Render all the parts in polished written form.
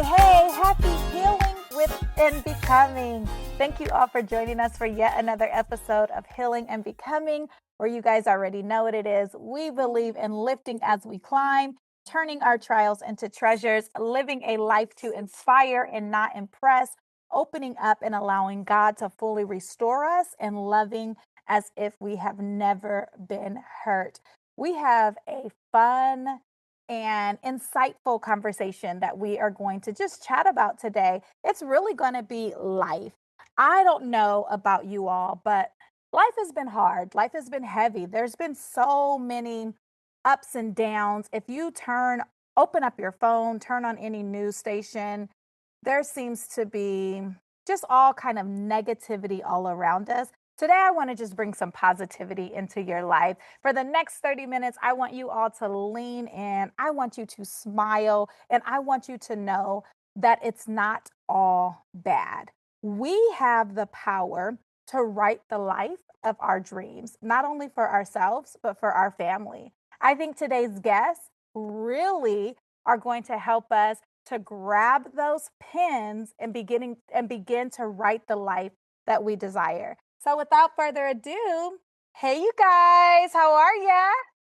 Hey, happy healing with and becoming. Thank you all for joining us for yet another episode of Healing and Becoming, where you guys already know what it is. We believe in lifting as we climb, turning our trials into treasures, living a life to inspire and not impress, opening up and allowing God to fully restore us, and loving as if we have never been hurt. We have a fun and insightful conversation that we are going to just chat about today. It's really going to be life. I don't know about you all, but life has been hard. Life has been heavy. There's been so many ups and downs. If you open up your phone, turn on any news station, there seems to be just all kind of negativity all around us. Today, I want to just bring some positivity into your life. For the next 30 minutes, I want you all to lean in. I want you to smile, and I want you to know that it's not all bad. We have the power to write the life of our dreams, not only for ourselves, but for our family. I think today's guests really are going to help us to grab those pens and begin to write the life that we desire. So without further ado, hey you guys, how are ya?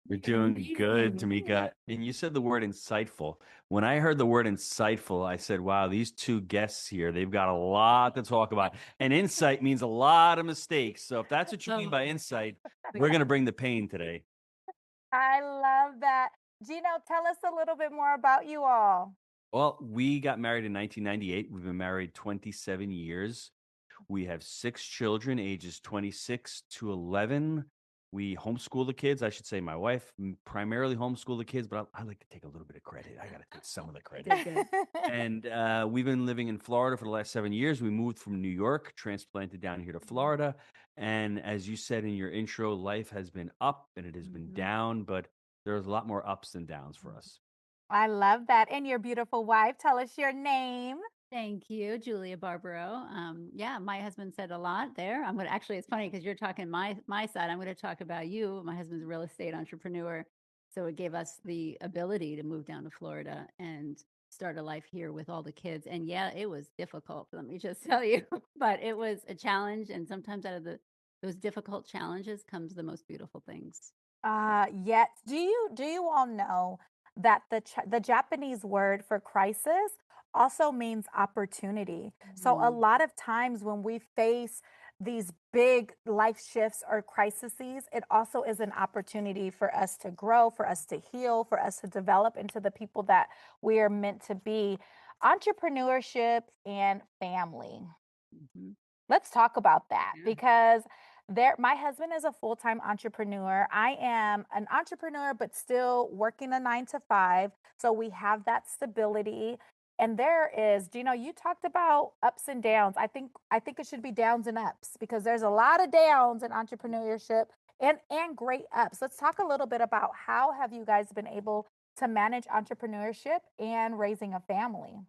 You're doing good, Tamika. And you said the word insightful. When I heard the word insightful, I said, wow, these two guests here, they've got a lot to talk about. And insight means a lot of mistakes. So if that's what you mean by insight, we're going to bring the pain today. I love that. Gino, tell us a little bit more about you all. Well, we got married in 1998. We've been married 27 years. We have 6 children, ages 26 to 11. We homeschool the kids. I should say my wife primarily homeschool the kids, but I like to take a little bit of credit. I got to take some of the credit. And we've been living in Florida for the last 7 years. We moved from New York, transplanted down here to Florida. And as you said in your intro, life has been up and it has been down, but there's a lot more ups than downs for us. I love that. And your beautiful wife, tell us your name. Thank you, Julia Barbaro. Yeah, my husband said a lot there. I'm gonna actually. It's funny because you're talking my side. I'm going to talk about you. My husband's a real estate entrepreneur, so it gave us the ability to move down to Florida and start a life here with all the kids. And yeah, it was difficult. Let me just tell you, but it was a challenge. And sometimes out of those difficult challenges comes the most beautiful things. Yes. Do you all know that the Japanese word for crisis also means opportunity? So a lot of times when we face these big life shifts or crises, it also is an opportunity for us to grow, for us to heal, for us to develop into the people that we are meant to be. Entrepreneurship and family. Mhm. Let's talk about that Yeah. because my husband is a full-time entrepreneur. I am an entrepreneur but still working a 9 to 5. So we have that stability. And there is, you talked about ups and downs. I think it should be downs and ups because there's a lot of downs in entrepreneurship and great ups. Let's talk a little bit about how have you guys been able to manage entrepreneurship and raising a family?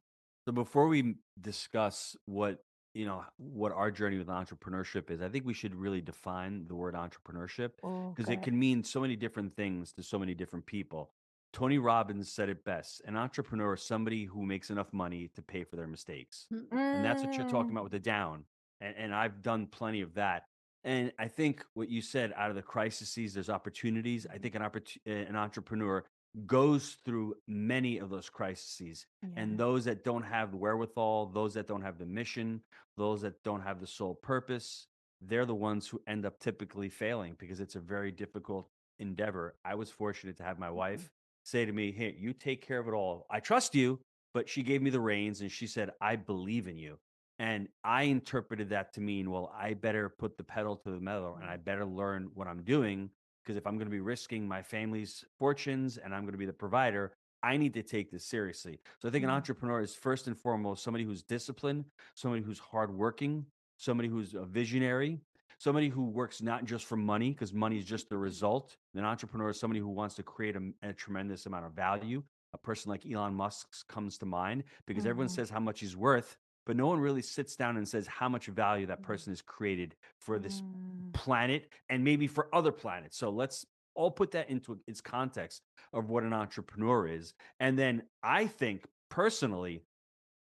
So before we discuss what our journey with entrepreneurship is, I think we should really define the word entrepreneurship Oh, because it good. can mean so many different things to so many different people. Tony Robbins said it best: an entrepreneur is somebody who makes enough money to pay for their mistakes. Mm. And that's what you're talking Mm. about with the down. And I've done plenty of that. And I think what you said, out of the crises, there's opportunities. I think an entrepreneur goes through many of those crises. And Yeah. those that don't have the wherewithal, those that don't have the mission, those that don't have the sole purpose, they're the ones who end up typically failing because it's a very difficult endeavor. I was fortunate to have my wife say to me, "Hey, you take care of it all. I trust you." But she gave me the reins and she said, "I believe in you." And I interpreted that to mean, well, I better put the pedal to the metal and I better learn what I'm doing, because if I'm going to be risking my family's fortunes and I'm going to be the provider, I need to take this seriously. So I think an Mm. entrepreneur is first and foremost somebody who's disciplined, somebody who's hardworking, somebody who's a visionary, somebody who works not just for money, because money is just the result. An entrepreneur is somebody who wants to create a tremendous amount of value. A person like Elon Musk comes to mind because everyone Mhm. says how much he's worth, but no one really sits down and says how much value that person has created for this Mm. planet and maybe for other planets. So let's all put that into its context of what an entrepreneur is. And then I think personally,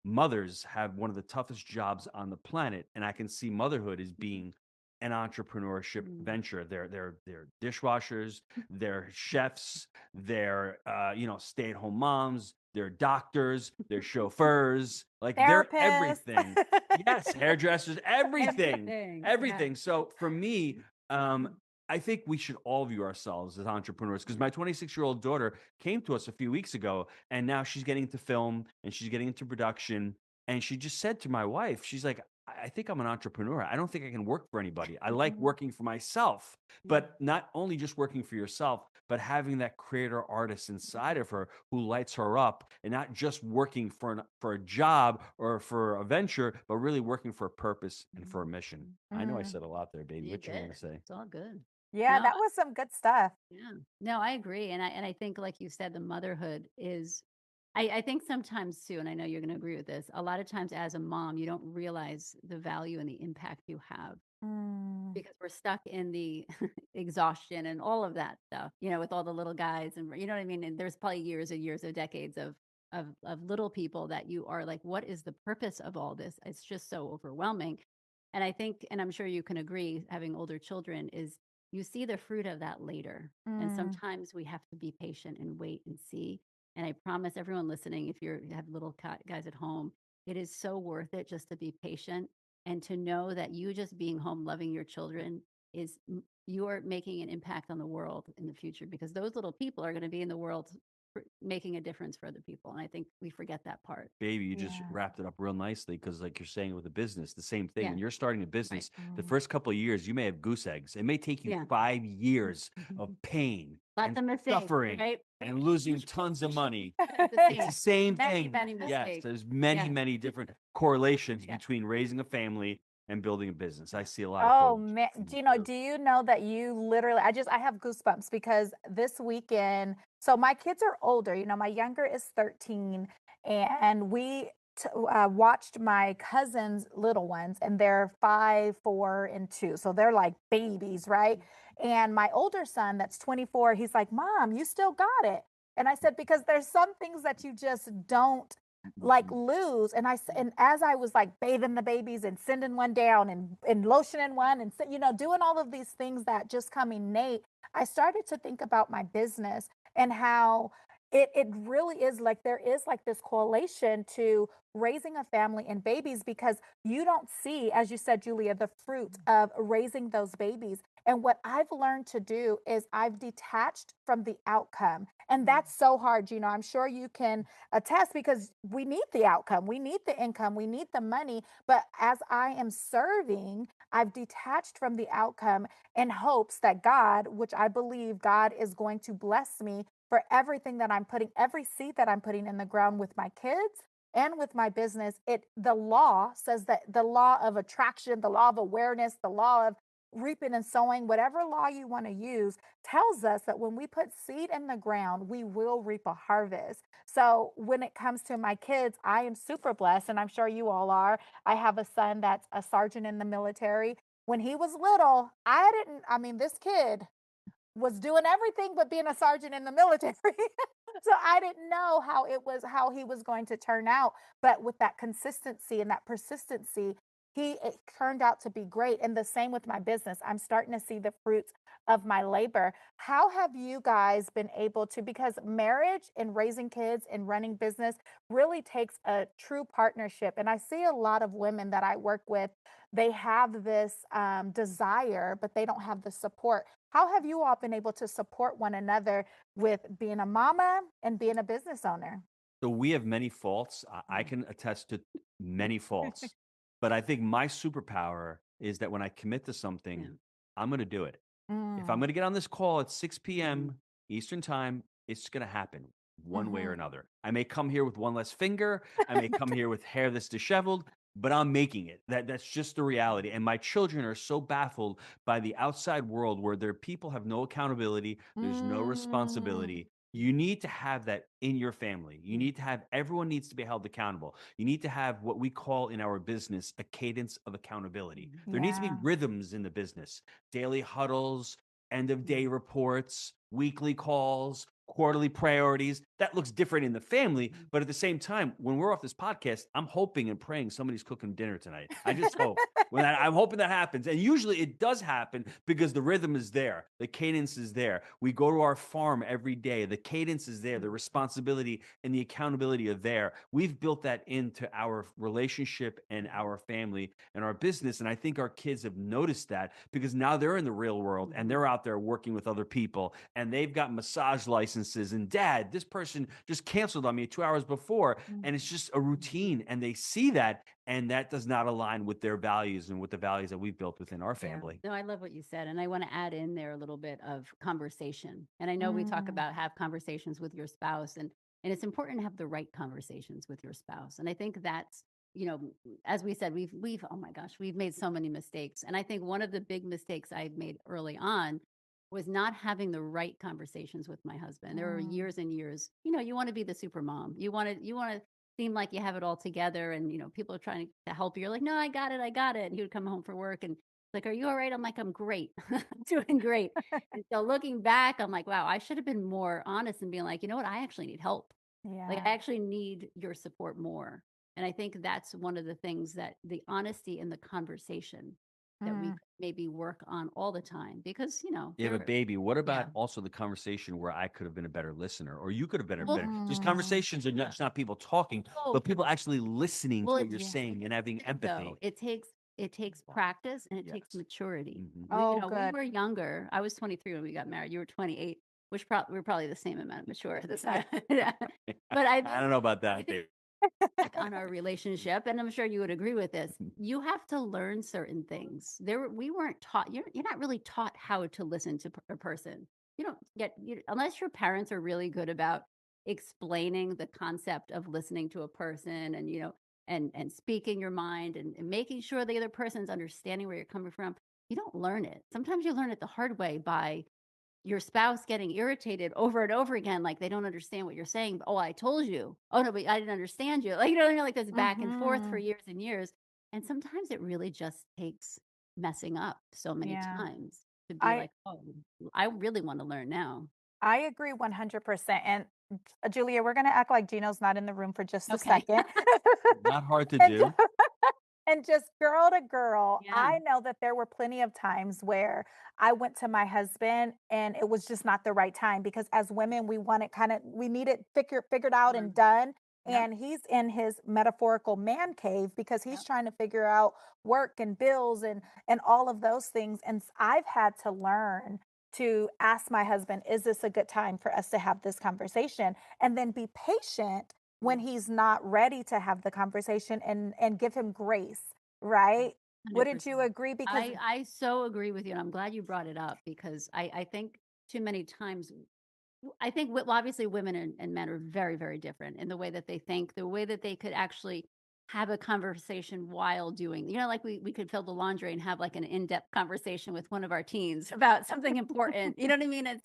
mothers have one of the toughest jobs on the planet, and I can see motherhood as being an entrepreneurship venture. They're dishwashers, they're chefs, they're stay-at-home moms, they're doctors, they're chauffeurs, like they're Therapist. everything. Yes, hairdressers, everything, Everything. everything. So for me, I think we should all view ourselves as entrepreneurs, because my 26-year-old daughter came to us a few weeks ago, and now she's getting into film and she's getting into production. And she just said to my wife, she's like, I think I'm an entrepreneur. I don't think I can work for anybody. I like working for myself, but not only just working for yourself, but having that creator artist inside of her who lights her up, and not just working for a job or for a venture, but really working for a purpose and for a mission. I know I Mm. said a lot there, baby. You What you want did. to say? It's all good. Yeah, No, that was some good stuff. yeah. No, I agree. And I think, like you said, the motherhood is, I think sometimes too, and I know you're going to agree with this, a lot of times as a mom, you don't realize the value and the impact you have Mm. because we're stuck in the exhaustion and all of that stuff, with all the little guys, and you know what I mean? And there's probably years and years of decades of little people that you are like, what is the purpose of all this? It's just so overwhelming. And I think, and I'm sure you can agree, having older children is you see the fruit of that later. And Mm. sometimes we have to be patient and wait and see. And I promise everyone listening, if you have little guys at home, it is so worth it just to be patient and to know that you just being home loving your children is you're making an impact on the world in the future, because those little people are going to be in the world making a difference for other people. And I think we forget that part. Baby, you just Yeah. wrapped it up real nicely, because, like you're saying with a business, the same thing. Yeah. When you're starting a Right. business, the Mm. first couple of years, you may have goose eggs. It may take you Yeah. 5 years of pain Lots and of mistakes, suffering right? and losing tons of money. It's the It's the same. same Many, thing. many Yes, mistakes. there's many, Yeah. many different correlations Yeah. between raising a family and building a business. I Yeah. see a lot of Oh correlations man, between the Gino, two. do you know that you literally, I have goosebumps because this weekend, so my kids are older, my younger is 13, and we watched my cousin's little ones, and they're 5, 4, and 2. So they're like babies, right? And my older son, that's 24, he's like, Mom, you still got it. And I said, because there's some things that you just don't like lose. And and as I was like bathing the babies and sending one down and lotioning one and doing all of these things that just come innate, I started to think about my business and how it really is like there is like this correlation to raising a family and babies, because you don't see, as you said, Julia, the fruit of raising those babies. And what I've learned to do is I've detached from the outcome. And that's so hard. I'm sure you can attest, because we need the outcome, we need the income, we need the money. But as I am serving, I've detached from the outcome in hopes that God, which I believe God is going to bless me for everything that I'm putting, every seed that I'm putting in the ground with my kids and with my business. The law says that the law of attraction, the law of awareness, the law of reaping and sowing, whatever law you want to use, tells us that when we put seed in the ground, we will reap a harvest. So when it comes to my kids, I am super blessed, and I'm sure you all are. I have a son that's a sergeant in the military. When he was little, I mean, this kid was doing everything but being a sergeant in the military. So I didn't know how he was going to turn out. But with that consistency and that persistency, it turned out to be great. And the same with my business. I'm starting to see the fruits of my labor. How have you guys been able to, because marriage and raising kids and running business really takes a true partnership. And I see a lot of women that I work with, they have this desire, but they don't have the support. How have you all been able to support one another with being a mama and being a business owner? So we have many faults. I can attest to many faults, but I think my superpower is that when I commit to something, Yeah. I'm going to do it. If I'm Mm. going to get on this call at 6 p.m. Eastern time, it's going to happen one way or Mhm. another. I may come here with one less finger. I may come here with hair that's disheveled, but I'm making it. That's just the reality. And my children are so baffled by the outside world where their people have no accountability. There's no Mm. responsibility. You need to have that in your family. You need to have, everyone needs to be held accountable. You need to have what we call in our business a cadence of accountability. There needs to be Yeah. rhythms in the business, daily huddles, end of day reports, weekly calls, quarterly priorities. That looks different in the family. But at the same time, when we're off this podcast, I'm hoping and praying somebody's cooking dinner tonight. I just hope. I'm hoping that happens. And usually it does happen because the rhythm is there. The cadence is there. We go to our farm every day. The cadence is there. The responsibility and the accountability are there. We've built that into our relationship and our family and our business. And I think our kids have noticed that because now they're in the real world and they're out there working with other people and they've got massage licenses. And dad, this person just canceled on me 2 hours before. And it's just a routine. And they see that. And that does not align with their values and with the values that we've built within our family. No, I love what you said. And I want to add in there a little bit of conversation. And I know we talk Mm. about have conversations with your spouse and it's important to have the right conversations with your spouse. And I think that's, as we said, we've oh my gosh, we've made so many mistakes. And I think one of the big mistakes I made early on was not having the right conversations with my husband. There were Mm. years and years, you want to be the super mom. You want to seem like you have it all together and people are trying to help you. You're like, no, I got it, I got it. And he would come home from work and like, are you all right? I'm like, I'm great. I'm doing great. And so looking back, I'm like, wow, I should have been more honest and being like, you know what? I actually need help. Like, Yeah. I actually need your support more. And I think that's one of the things that the honesty in the conversation that we Mm. could maybe work on all the time because, Yeah, but baby, what yeah. about also the conversation where I could have been a better listener or you could have been a Well, better? Just Mm. conversations are not, it's not people talking, oh, but people actually listening to well, what you're saying and having empathy. so it takes practice and it takes maturity. Mhm. Oh, We good. were younger. I was 23 when we got married. You were 28, which we're probably the same amount of mature at this time. But I I don't know about that, babe. back on our relationship, and I'm sure you would agree with this. You have to learn certain things. We weren't taught. You're not really taught how to listen to a person. You don't unless your parents are really good about explaining the concept of listening to a person, and and speaking your mind and making sure the other person's understanding where you're coming from. You don't learn it. Sometimes you learn it the hard way by your spouse getting irritated over and over again, like they don't understand what you're saying. Oh, I told you. Oh no, but I didn't understand you. Like like this back and forth for Mhm. years and years. And sometimes it really just takes messing up so many Yeah. times to be I like, oh, I really want to learn now. I agree 100%. And Julia, we're going to act like Gino's not in the room for just a Okay. second. Not hard to And do. and just girl to girl, Yeah. I know that there were plenty of times where I went to my husband and it was just not the right time because as women, we need it figured out Sure. and done. Yep. And he's in his metaphorical man cave because he's Yep. trying to figure out work and bills and all of those things. And I've had to learn to ask my husband, is this a good time for us to have this conversation? And then be patient when he's not ready to have the conversation and give him grace, right? Wouldn't you 100%. agree? Because I so agree with you. And I'm glad you brought it up because I think too many times I think well, obviously women and men are very, very different in the way that they think, the way that they could actually have a conversation while doing, like we could fill the laundry and have like an in-depth conversation with one of our teens about something important. You know what I mean? And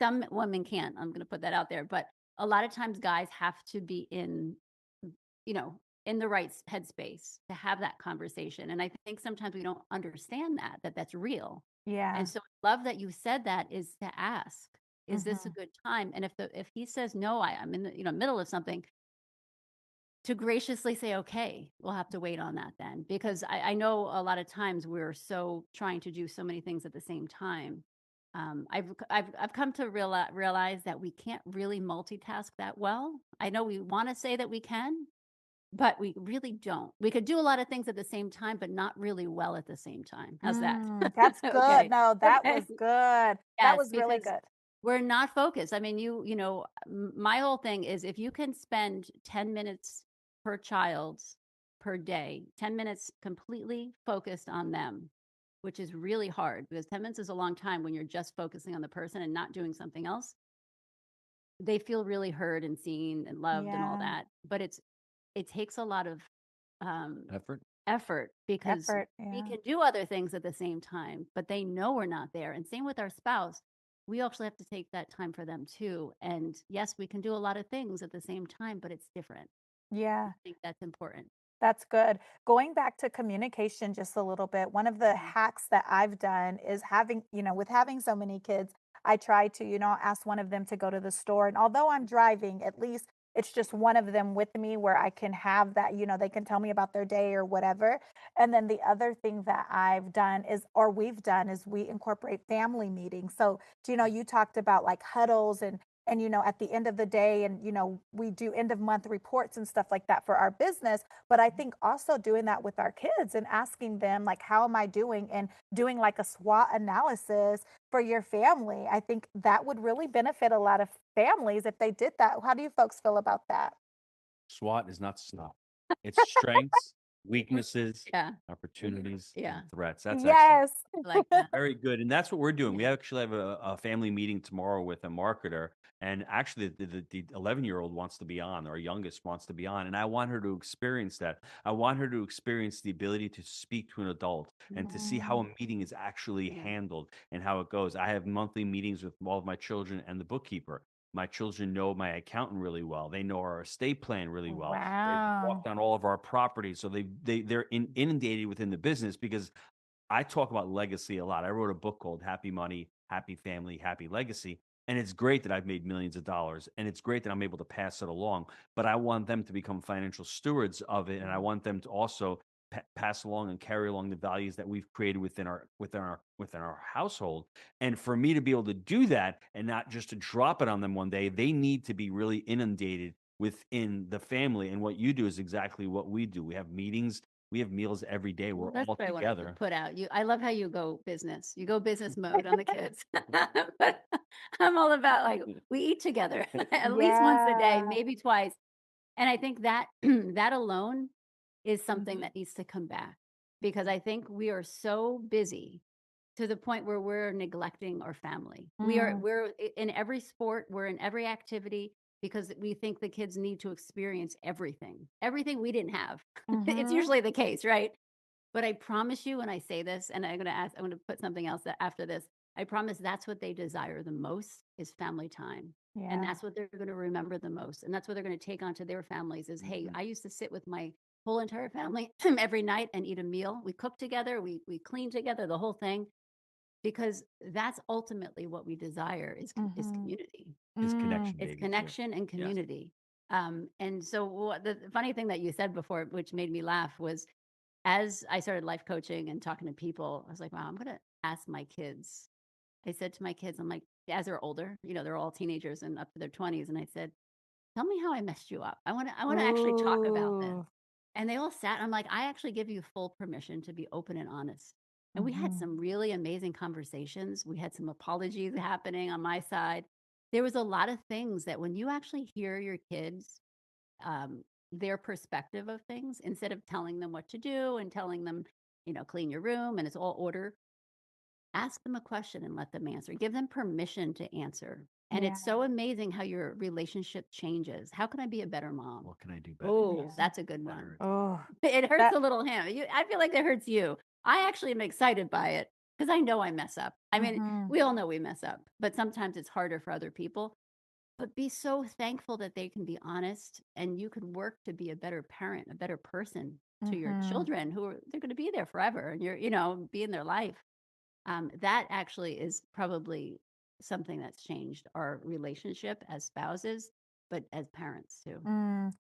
some women can't. I'm going to put that out there, but a lot of times guys have to be in the right headspace to have that conversation. And I think sometimes we don't understand that that's real. yeah. And so I love that you said that is to ask, is this a Mhm. good time? And if he says no, I'm in the middle of something, to graciously say, okay, we'll have to wait on that then. Because I know a lot of times we're so trying to do so many things at the same time. I've come to realize that we can't really multitask that well. I know we want to say that we can, but we really don't. We could do a lot of things at the same time, but not really well at the same time. How's that? That's good. Okay. No, that Okay. was good. That Yes, was really because good. we're not focused. I mean, my whole thing is if you can spend 10 minutes per child per day, 10 minutes completely focused on them, which is really hard because 10 minutes is a long time when you're just focusing on the person and not doing something else. They feel really heard and seen and loved and all Yeah. that. But it takes a lot of um, Effort. effort because Effort. we Yeah. can do other things at the same time, but they know we're not there. And same with our spouse. We actually have to take that time for them too. And yes, we can do a lot of things at the same time, but it's different. I Yeah. think that's important. That's good. Going back to communication just a little bit, one of the hacks that I've done is with having so many kids, I try to, ask one of them to go to the store. And although I'm driving, at least it's just one of them with me where I can have that, they can tell me about their day or whatever. And then the other thing that I've done is, or we've done, is we incorporate family meetings. So, you talked about like huddles and at the end of the day, and we do end of month reports and stuff like that for our business. But I think also doing that with our kids and asking them like, how am I doing, and doing like a SWOT analysis for your family. I think that would really benefit a lot of families if they did that. How do you folks feel about that? SWOT is not SNOT. It's strengths, weaknesses, Yeah. opportunities, Yeah. and threats. That's excellent. Yes. I like that. Very good. And that's what we're doing. We Yeah. actually have a family meeting tomorrow with a marketer. And actually, the 11-year-old wants to be on, our youngest wants to be on. And I want her to experience that. I want her to experience the ability to speak to an adult and to see how a Mm, meeting is actually Yeah. handled and how it goes. I have monthly meetings with all of my children and the bookkeeper. My children know my accountant really well. They know our estate plan really well. They've wow. walked on all of our properties, so they're inundated within the business because I talk about legacy a lot. I wrote a book called Happy Money, Happy Family, Happy Legacy. And it's great that I've made millions of dollars and it's great that I'm able to pass it along. But I want them to become financial stewards of it. And I want them to also pass along and carry along the values that we've created within our household. And for me to be able to do that and not just to drop it on them one day, they need to be really inundated within the family. And what you do is exactly what we do. We have meetings, we have meals every day. Well, We're that's all what I wanted to together. put out. I love how you go business. You go business mode on the kids. But I'm all about like we eat together at least once a day, Yeah. maybe twice. And I think that that alone is something Mhm. that needs to come back because I think we are so busy to the point where we're neglecting our family. Mm, In every sport, we're in every activity because we think the kids need to experience everything. Everything we didn't have. It's mhm. usually the case, right? But I promise you when I say this, and I'm gonna put something else after this. I promise that's what they desire the most is family time. And Yeah. that's what they're gonna remember the most. And that's what they're gonna take onto their families is, hey, Mhm. I used to sit with my whole entire family every night and eat a meal. We cooked together, we cleaned together, the whole thing. Because that's ultimately what we desire is Mhm. community. Is Mm, connection, It's baby, too. connection and Yes. community. And so the funny thing that you said before, which made me laugh, was as I started life coaching and talking to people, I was like, wow, I'm going to ask my kids. I said to my kids, I'm like, as they're older, they're all teenagers and up to their 20s. And I said, tell me how I messed you up. I want to actually talk about this. ooh. And they all sat. I'm like, I actually give you full permission to be open and honest. And we had Mhm. some really amazing conversations. We had some apologies happening on my side. There was a lot of things that when you actually hear your kids their perspective of things instead of telling them what to do and telling them, clean your room and it's all order. Ask them a question and let them answer. Give them permission to answer. And Yeah. it's so amazing how your relationship changes. How can I be a better mom? What can I do better? Oh, Yes. that's a good Better. one. Oh, It hurts that. a little him. I feel like it hurts you. I actually am excited by it because I know I mess up. I mean, Mhm. we all know we mess up, but sometimes it's harder for other people. But be so thankful that they can be honest and you can work to be a better parent, a better person to your Mhm. children they're going to be there forever and be in their life. That actually is probably something that's changed our relationship as spouses, but as parents too.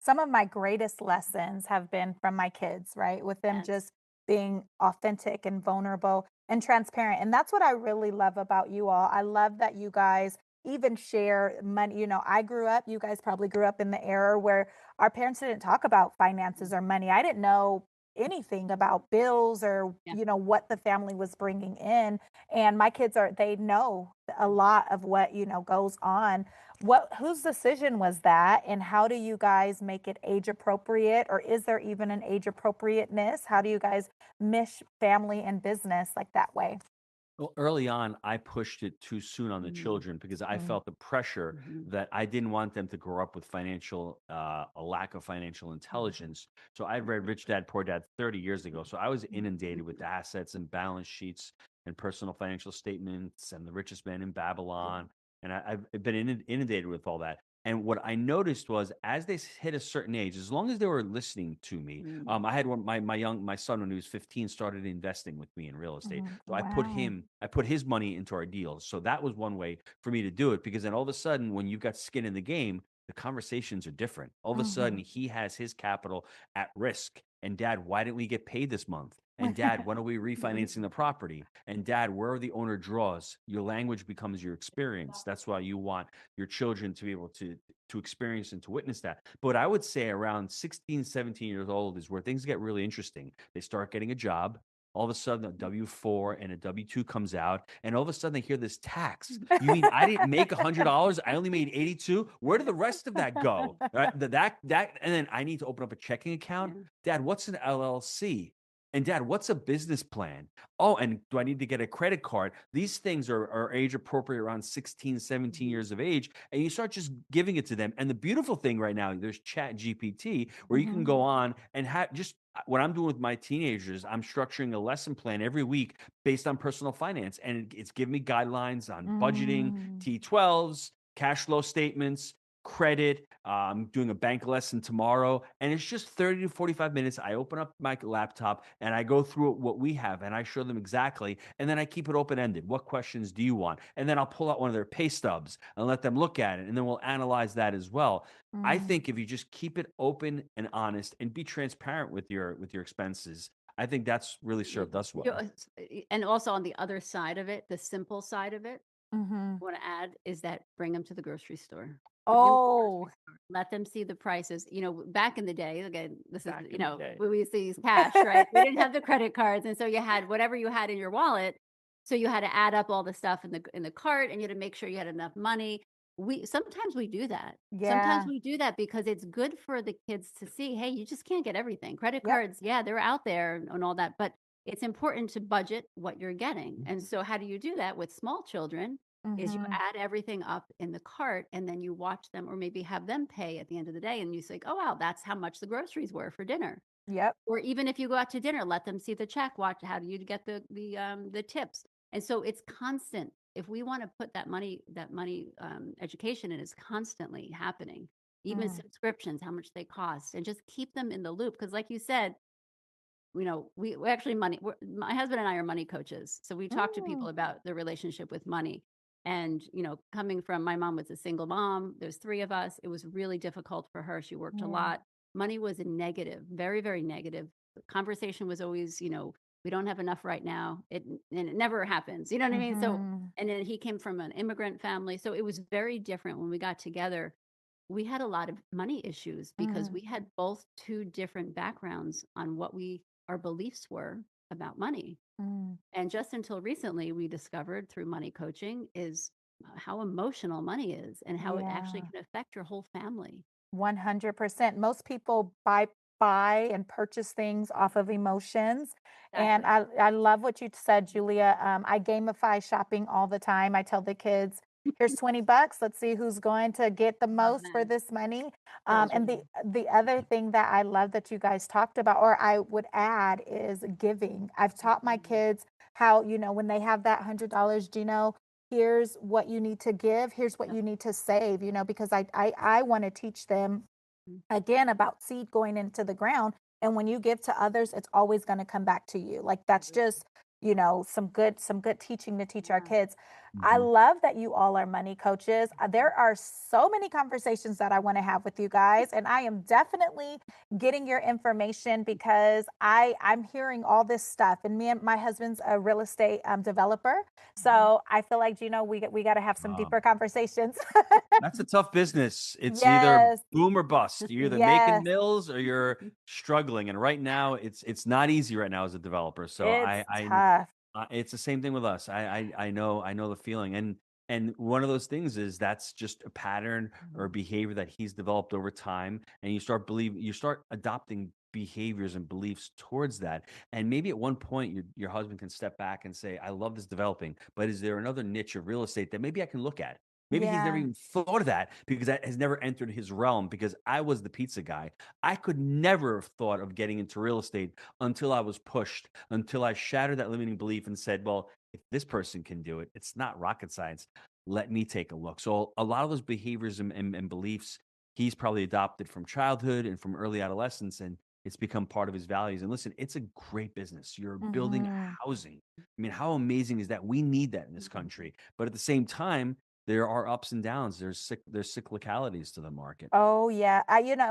Some of my greatest lessons have been from my kids, right? With them Yes. just being authentic and vulnerable and transparent. And that's what I really love about you all. I love that you guys even share money. I grew up, you guys probably grew up in the era where our parents didn't talk about finances or money. I didn't know anything about bills or Yeah. what the family was bringing in, and my kids they know a lot of what goes on. Whose decision was that, and how do you guys make it age appropriate, or is there even an age appropriateness? How do you guys mesh family and business like that way? Well, early on, I pushed it too soon on the Mm, children because I Mm, felt the pressure mhm, that I didn't want them to grow up with a lack of financial intelligence. So I read Rich Dad Poor Dad 30 years ago. So I was inundated with assets and balance sheets and personal financial statements and the richest man in Babylon. And I've been inundated with all that. And what I noticed was as they hit a certain age, as long as they were listening to me, Mm. I had my son when he was 15 started investing with me in real estate. Mhm. So Wow. I put his money into our deals. So that was one way for me to do it because then all of a sudden when you've got skin in the game, the conversations are different. All of a sudden Mhm. he has his capital at risk. And dad, why didn't we get paid this month? And dad, when are we refinancing the property? And dad, where are the owner draws? Your language becomes your experience. That's why you want your children to be able to experience and to witness that. But I would say around 16, 17 years old is where things get really interesting. They start getting a job. All of a sudden, a W-4 and a W-2 comes out, and all of a sudden they hear this tax. You mean I didn't make $100? I only made 82. Where did the rest of that go? Right? And then I need to open up a checking account. Yeah. Dad, what's an LLC? And dad, what's a business plan? Oh, and do I need to get a credit card? These things are age appropriate around 16, 17 Mhm. years of age. And you start just giving it to them. And the beautiful thing right now, there's Chat GPT where you can Mhm. go on and have just what I'm doing with my teenagers. I'm structuring a lesson plan every week based on personal finance. And it's giving me guidelines on budgeting, Mm. T12s, cash flow statements, credit. I'm doing a bank lesson tomorrow, and it's just 30 to 45 minutes. I open up my laptop and I go through what we have and I show them exactly. And then I keep it open ended. What questions do you want? And then I'll pull out one of their pay stubs and let them look at it. And then we'll analyze that as well. I Mm. think if you just keep it open and honest and be transparent with your expenses, I think that's really Y- served us you know, well. and also on the other side of it, the simple side of it, Mhm. I want to add is that bring them to the grocery store. Bring 'em to the Oh. grocery store. Let them see the prices. Back in the day, again, this is, Back in the day. when we used to use cash, right? We didn't have the credit cards, and so you had whatever you had in your wallet. So you had to add up all the stuff in the cart, and you had to make sure you had enough money. We sometimes we do that. Sometimes Yeah. we do that because it's good for the kids to see, hey, you just can't get everything. Credit Yep. cards, yeah, they're out there and all that, but it's important to budget what you're getting. And so how do you do that with small children? Is you Mhm. add everything up in the cart and then you watch them or maybe have them pay at the end of the day and you say, "Oh wow, that's how much the groceries were for dinner." Yep. Or even if you go out to dinner, let them see the check, watch how do you get the tips. And so it's constant. If we want to put that money education in is constantly happening. Even Mm. subscriptions, how much they cost, and just keep them in the loop because like you said, we actually my husband and I are money coaches. So we talk to Mm. people about their relationship with money. And, coming from my mom was a single mom, there's three of us. It was really difficult for her. She worked a Yeah. lot. Money was a negative, very, very negative. The conversation was always, we don't have enough right now. And it never happens. You know what I mean? So, Mhm. and then he came from an immigrant family. So it was very different when we got together. We had a lot of money issues because Mm. we had both two different backgrounds on what our beliefs were about money. Mm. And just until recently, we discovered through money coaching is how emotional money is and how it actually Yeah. can affect your whole family. 100%. Most people buy and purchase things off of emotions. And Exactly. I love what you said, Julia. I gamify shopping all the time. I tell the kids, here's 20 bucks. Let's see who's going to get the Love most for that. this money. Those are And the other thing that I love that you guys talked about, or I would add, is giving. I've taught my Mhm. kids how, when they have that $100, Gino, here's what you need to give, here's what Yep. you need to save, because I want to teach them again about seed going into the ground. And when you give to others, it's always going to come back to you. Like that's just, some good teaching to teach our Yeah. kids. I Mhm. love that you all are money coaches. There are so many conversations that I want to have with you guys, and I am definitely getting your information because I'm hearing all this stuff. And me and my husband's a real estate developer, Mhm. so I feel like we got to have some Wow. deeper conversations. That's a tough business. It's either Yes, boom or bust. You're either making yes, mills or you're struggling. And right now, it's not easy right now as a developer. So it's tough. it's the same thing with us. I know the feeling. And one of those things is that's just a pattern or Mhm. behavior that he's developed over time, and you start adopting behaviors and beliefs towards that. And maybe at one point your husband can step back and say, "I love this developing, but is there another niche of real estate that maybe I can look at?" Maybe he's never Yeah. even thought of that because that has never entered his realm because I was the pizza guy. I could never have thought of getting into real estate until I was pushed, until I shattered that limiting belief and said, well, if this person can do it, it's not rocket science. let me take a look. So a lot of those behaviors and beliefs he's probably adopted from childhood and from early adolescence, and it's become part of his values. And listen, it's a great business. You're building Mhm. housing. I mean, how amazing is that? We need that in this country. But at the same time, there are ups and downs. There's cyclicalities to the market. Oh yeah,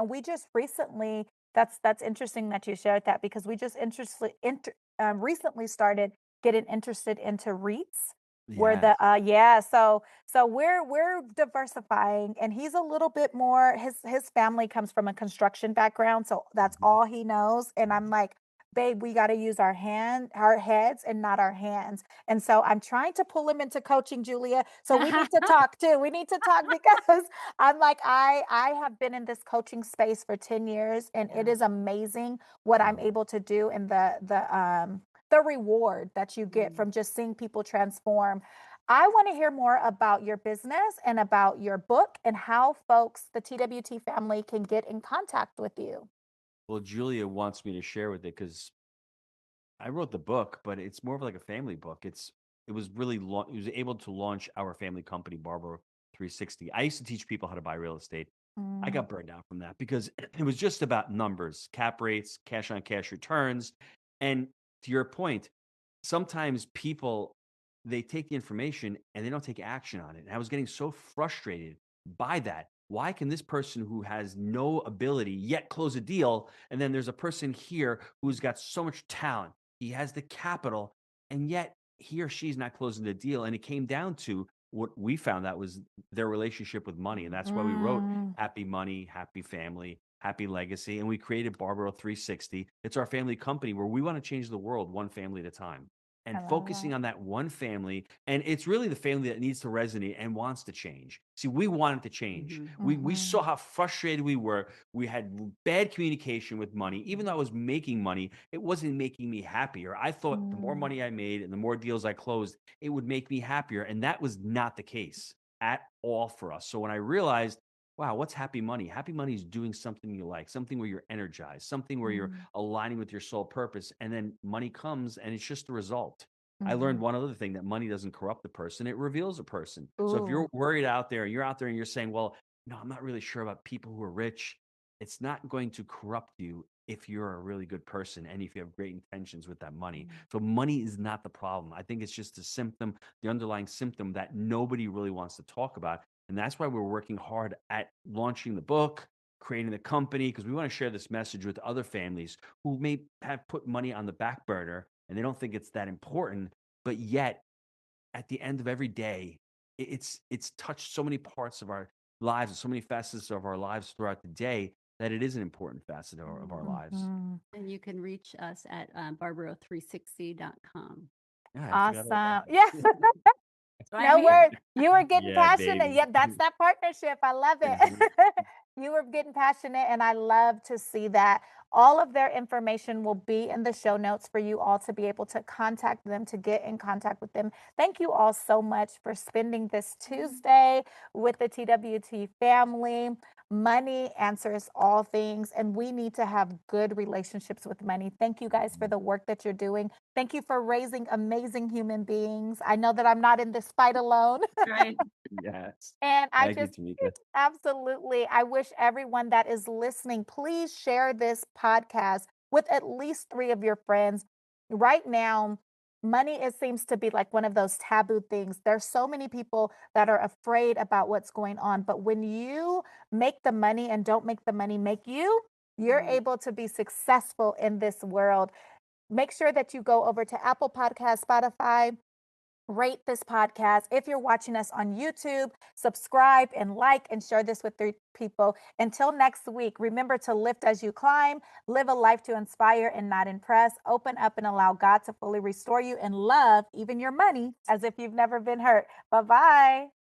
we just recently. That's interesting that you shared that because we just recently started getting interested into REITs. Where Yes. the yeah, so we're diversifying, and he's a little bit more. His family comes from a construction background, so that's Mhm. all he knows. And I'm like, babe, we got to use our heads and not our hands. And so I'm trying to pull him into coaching, Julia. So we need to talk too. We need to talk because I'm like, I have been in this coaching space for 10 years, and it Yeah. is amazing what I'm Mhm. able to do, and the reward that you get Mm. from just seeing people transform. I want to hear more about your business and about your book and how folks, the TWT family, can get in contact with you. Well, Julia wants me to share with it because I wrote the book, but it's more of like a family book. It was really it was able to launch our family company, Barbaro 360. I used to teach people how to buy real estate. I Mm, got burned out from that because it was just about numbers, cap rates, cash on cash returns. And to your point, sometimes people they take the information and they don't take action on it. And I was getting so frustrated by that. Why can this person who has no ability yet close a deal? And then there's a person here who's got so much talent. He has the capital, and yet he or she's not closing the deal. And it came down to what we found that was their relationship with money. And that's why we wrote mm, Happy Money, Happy Family, Happy Legacy. And we created Barbaro 360. It's our family company where we want to change the world one family at a time I and love that. focusing on that one family. And it's really the family that needs to resonate and wants to change. See, we wanted to change. Mhm. We saw Mhm, how frustrated we were. We had bad communication with money. Even though I was making money, it wasn't making me happier. I thought the more mm, money I made and the more deals I closed, it would make me happier. And that was not the case at all for us. So when I realized, wow, what's happy money? Happy money is doing something you like, something where you're energized, something where you're mm, aligning with your soul purpose. And then money comes and it's just the result. I learned mhm. one other thing that money doesn't corrupt the person, it reveals a person. So if Ooh. you're worried out there, you're out there and you're saying, well, no, I'm not really sure about people who are rich. It's not going to corrupt you if you're a really good person and if you have great intentions with that money. Mm, So money is not the problem. I think it's just a symptom, the underlying symptom that nobody really wants to talk about. And that's why we're working hard at launching the book, creating the company, because we want to share this message with other families who may have put money on the back burner and they don't think it's that important, but yet at the end of every day, it's touched so many parts of our lives and so many facets of our lives throughout the day that it is an important facet of our Mhm. lives. mhm. And you can reach us at barbaro360.com. Yeah, I forgot all Awesome. about Yeah. that. That's why I'm No here. words. You were getting Yeah, passionate. baby. Yep, that's that partnership. I love Mhm. it. You were getting passionate, and I love to see that. All of their information will be in the show notes for you all to be able to contact them, to get in contact with them. Thank you all so much for spending this Tuesday with the TWT family. Money answers all things, and we need to have good relationships with money. Thank you guys for Mhm. the work that you're doing. Thank you for raising amazing human beings. I know that I'm not in this fight alone. Right. Yes. And I Thank you, just Tamika. absolutely, I wish everyone that is listening, please share this podcast with at least three of your friends. Right now, money, it seems to be like one of those taboo things. There's so many people that are afraid about what's going on. But when you make the money and don't make the money make you, you're Mhm. able to be successful in this world. Make sure that you go over to Apple Podcast, Spotify, rate this podcast. If you're watching us on YouTube, subscribe and like and share this with three people. Until next week, remember to lift as you climb, live a life to inspire and not impress, open up and allow God to fully restore you, and love even your money as if you've never been hurt. Bye bye.